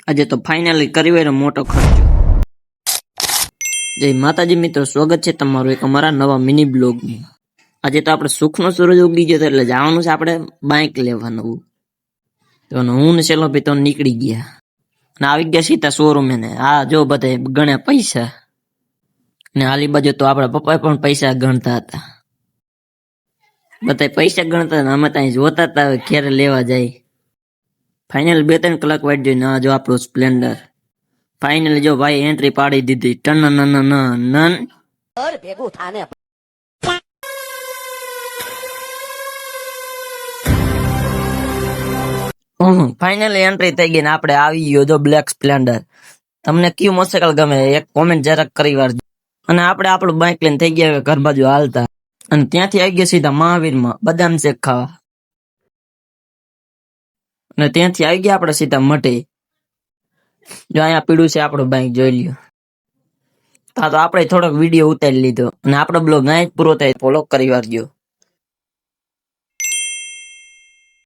આજે તો ફાઇનલી કરીવેરો મોટો ખર્ચો. જય માતાજી મિત્રો, સ્વાગત છે તમારું એક અમારા નવા મિની બ્લોગમાં. આજે તો આપણે સુખનો સૂરજ ઉગી ગયો એટલે જવાનું છે આપણે બાઇક લેવાનું. તો હું ને સેલો ભાઈ તો નીકળી ગયા અને આવી ગયા સીધા શોરૂમ ને. આ જો બધા ગણ્યા પૈસા ને આલી બાજુ તો આપણા પપ્પા પણ પૈસા ગણતા હતા. બધા પૈસા ગણતા હતા, અમે ત્યાં જોતા હતા ક્યારે લેવા જાય. ફાઇનલ 2-3 કલાક વાટ જોઈને આ જો આપણું સ્પ્લેન્ડર ફાઇનલી જો ભાઈ એન્ટ્રી પાડી દીધી. ટન નન ભેગું થાને ફાઇનલી એન્ટ્રી થઈ ગઈ ને આપણે આવી ગયો જો બ્લેક સ્પ્લેન્ડર. તમને કયું મોટરસાયકલ ગમે એક કોમેન્ટ જરાક કરી વારજો. અને આપણે આપણું બાઇક લઈને થઈ ગયા ઘર બાજુ હાલતા અને ત્યાંથી આવી ગયા સીધા મહાવીરમાં બદામ શેક ખાવા. અને ત્યાંથી આવી ગયા આપણે સીધા મઢે. જો અહીંયા પીડું છે આપણું બાઇક, જોઈ લ્યો. તો આપણે થોડોક વિડીયો ઉતારી લીધો અને આપણો બ્લોગ અહીં જ પૂરો થાય. ફોલો કરી વારજો.